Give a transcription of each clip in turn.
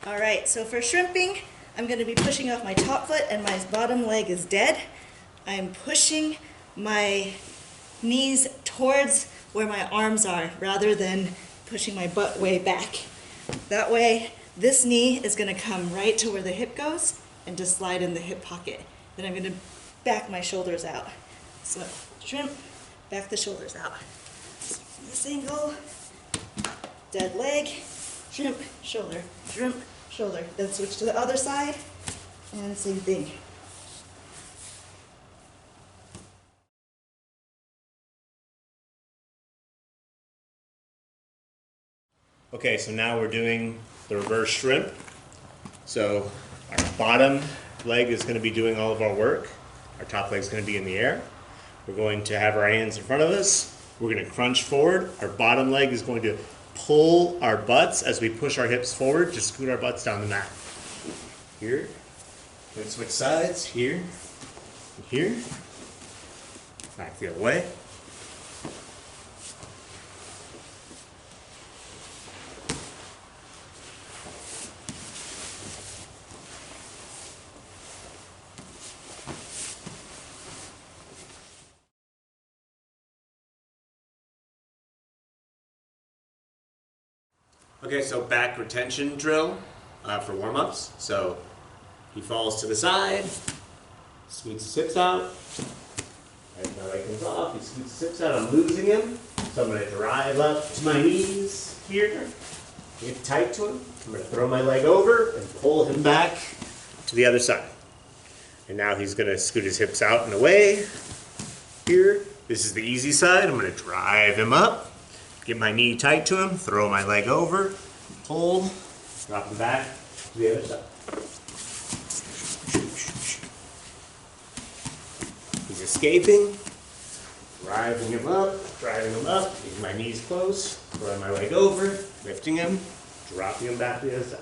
All right, so for shrimping, I'm going to be pushing off my top foot and my bottom leg is dead. I'm pushing my knees towards where my arms are rather than pushing my butt way back. That way, this knee is going to come right to where the hip goes and just slide in the hip pocket. Then I'm going to back my shoulders out. So shrimp, back the shoulders out. This angle, dead leg, shrimp, shoulder, shrimp, shoulder. Then switch to the other side, and same thing. Okay, so now we're doing the reverse shrimp. So our bottom leg is going to be doing all of our work. Our top leg is going to be in the air. We're going to have our hands in front of us. We're going to crunch forward. Our bottom leg is going to pull our butts as we push our hips forward to scoot our butts down the mat. Here. We're going to switch sides. Here. And here. Back the other way. Okay, so back retention drill for warm-ups. So he falls to the side, scoots his hips out. As my leg comes off, he scoots his hips out. I'm losing him. So I'm going to drive up to my knees here, get tight to him. I'm going to throw my leg over and pull him back to the other side. And now he's going to scoot his hips out and away here. This is the easy side. I'm going to drive him up. Get my knee tight to him, throw my leg over, pull, drop him back to the other side. He's escaping, driving him up, getting my knees close, throwing my leg over, lifting him, dropping him back to the other side.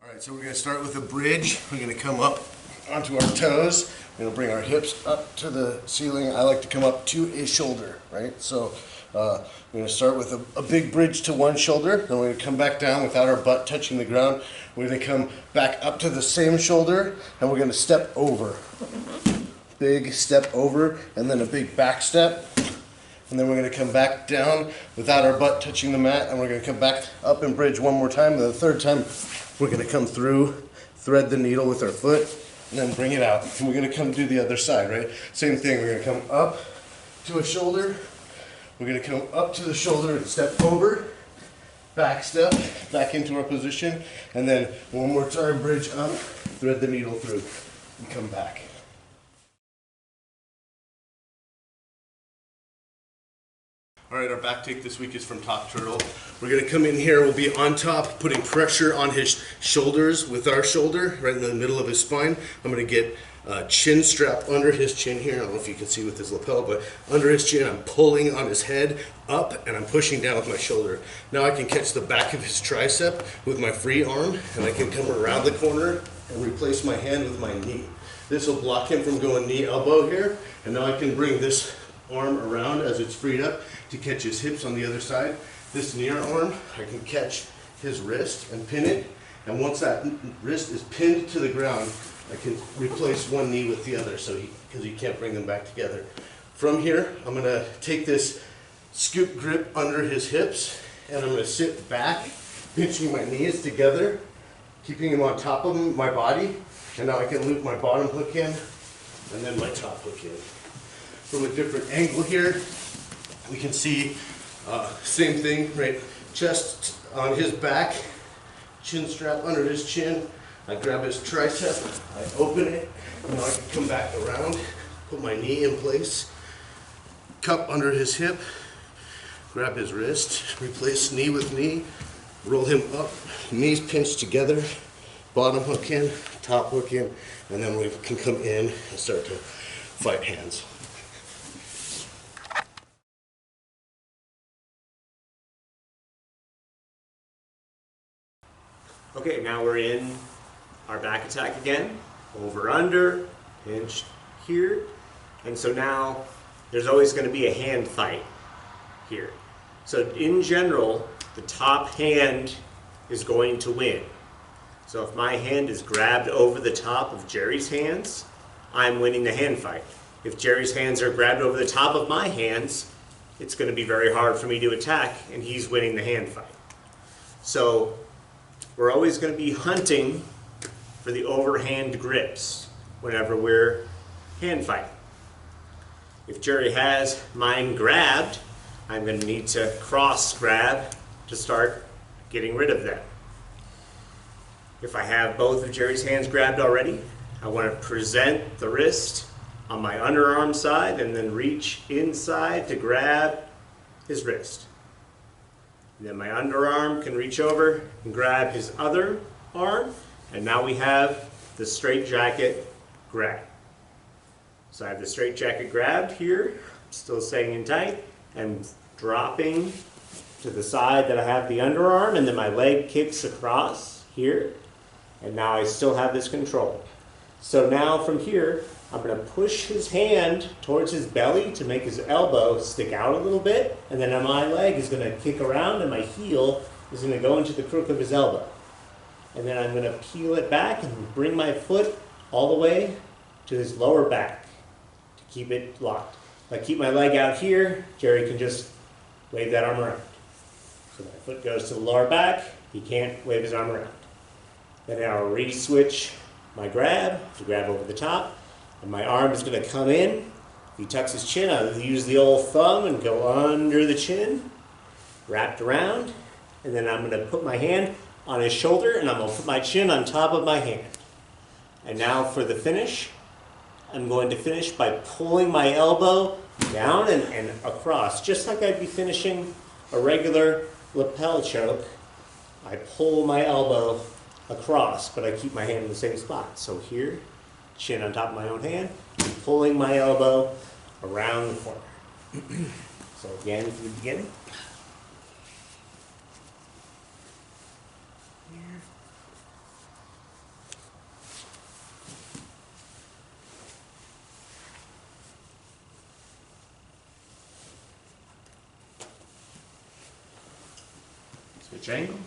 Alright, so we're going to start with a bridge. We're going to come up onto our toes. We're going to bring our hips up to the ceiling. I like to come up to a shoulder, right? So we're going to start with a big bridge to one shoulder. Then we're going to come back down without our butt touching the ground. We're going to come back up to the same shoulder, and we're going to step over. Big step over, and then a big back step. And then we're going to come back down without our butt touching the mat, and we're going to come back up and bridge one more time. And the third time, we're going to come through, thread the needle with our foot, and then bring it out. And we're going to come do the other side, right? Same thing. We're going to come up to a shoulder. We're going to come up to the shoulder and step over, back step, back into our position, and then one more time, bridge up, thread the needle through, and come back. All right, our back take this week is from Top Turtle. We're going to come in here, we'll be on top, putting pressure on his shoulders with our shoulder, right in the middle of his spine. I'm going to get a chin strap under his chin here. I don't know if you can see with his lapel, but under his chin, I'm pulling on his head up, and I'm pushing down with my shoulder. Now I can catch the back of his tricep with my free arm, and I can come around the corner and replace my hand with my knee. This will block him from going knee elbow here, and now I can bring this arm around as it's freed up to catch his hips on the other side. This near arm, I can catch his wrist and pin it, and once that wrist is pinned to the ground, I can replace one knee with the other, so because he can't bring them back together. From here, I'm going to take this scoop grip under his hips, and I'm going to sit back, pinching my knees together, keeping him on top of my body, and now I can loop my bottom hook in, and then my top hook in. From a different angle here, we can see same thing, right? Chest on his back, chin strap under his chin. I grab his tricep, I open it, and now I can come back around, put my knee in place, cup under his hip, grab his wrist, replace knee with knee, roll him up, knees pinched together, bottom hook in, top hook in, and then we can come in and start to fight hands. Okay, now we're in our back attack again. Over, under, pinch here. And so now there's always going to be a hand fight here. So in general, the top hand is going to win. So if my hand is grabbed over the top of Jerry's hands, I'm winning the hand fight. If Jerry's hands are grabbed over the top of my hands, it's going to be very hard for me to attack, and he's winning the hand fight. So we're always going to be hunting for the overhand grips whenever we're hand fighting. If Jerry has mine grabbed, I'm going to need to cross grab to start getting rid of them. If I have both of Jerry's hands grabbed already, I want to present the wrist on my underarm side and then reach inside to grab his wrist. And then my underarm can reach over and grab his other arm, and now we have the straitjacket grab. So I have the straitjacket grabbed here, still staying in tight, and dropping to the side that I have the underarm, and then my leg kicks across here, and now I still have this control. So now from here, I'm going to push his hand towards his belly to make his elbow stick out a little bit, and then my leg is going to kick around and my heel is going to go into the crook of his elbow. And then I'm going to peel it back and bring my foot all the way to his lower back to keep it locked. If I keep my leg out here, Jerry can just wave that arm around. So my foot goes to the lower back, he can't wave his arm around. Then I'll re-switch my grab to grab over the top. And my arm is going to come in. If he tucks his chin, I'll use the old thumb and go under the chin, wrapped around, and then I'm going to put my hand on his shoulder and I'm going to put my chin on top of my hand. And now for the finish, I'm going to finish by pulling my elbow down and across, just like I'd be finishing a regular lapel choke. I pull my elbow across, but I keep my hand in the same spot. So here, chin on top of my own hand, pulling my elbow around the corner. So again, from the beginning. Here. Switch angle.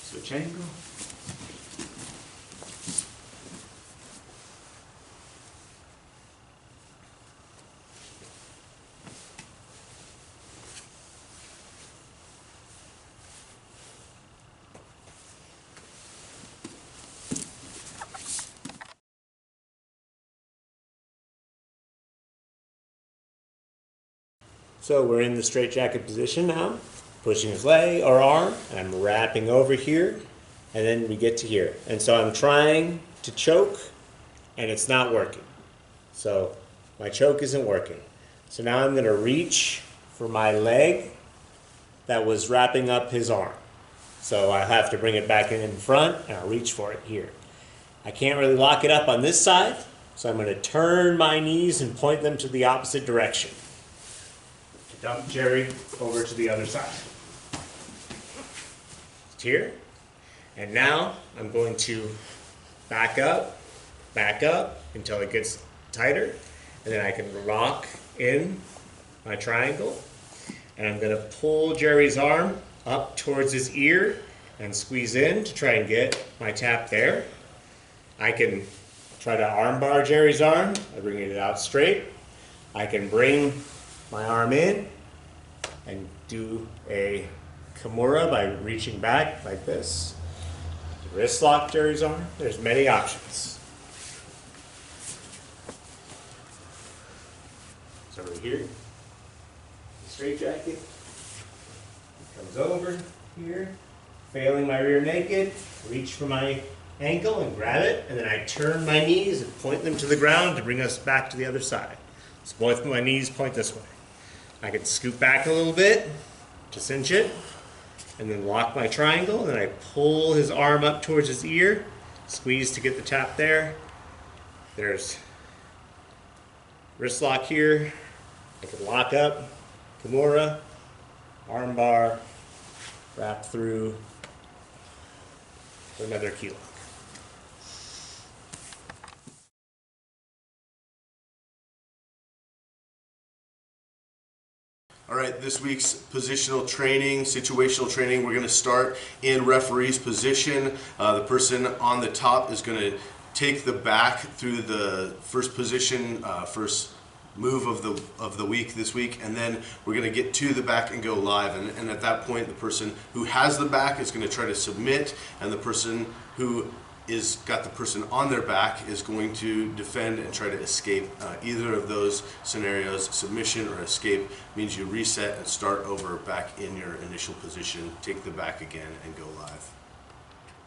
Switch angle. So we're in the straitjacket position now, pushing his leg or arm, and I'm wrapping over here, and then we get to here. And so I'm trying to choke, and it's not working. So my choke isn't working. So now I'm going to reach for my leg that was wrapping up his arm. So I have to bring it back in front, and I'll reach for it here. I can't really lock it up on this side, so I'm going to turn my knees and point them to the opposite direction. Dump Jerry over to the other side. It's here. And now I'm going to back up until it gets tighter. And then I can lock in my triangle. And I'm going to pull Jerry's arm up towards his ear and squeeze in to try and get my tap there. I can try to armbar Jerry's arm by bringing it out straight. I can bring my arm in and do a kimura by reaching back like this. Wrist lock Jerry's arm. There's many options. So over here, the straitjacket comes over here, failing my rear naked, reach for my ankle and grab it, and then I turn my knees and point them to the ground to bring us back to the other side. So both my knees point this way. I can scoot back a little bit to cinch it, and then lock my triangle, and then I pull his arm up towards his ear, squeeze to get the tap there. There's wrist lock here. I can lock up, Kimura, arm bar, wrap through for another key lock. All right, this week's positional training, situational training, we're going to start in referee's position. The person on the top is going to take the back through the first position, first move of the week this week, and then we're going to get to the back and go live. And at that point, the person who has the back is going to try to submit, and the person who is got the person on their back is going to defend and try to escape. Either of those scenarios, submission or escape, means you reset and start over back in your initial position, take the back again, and go live.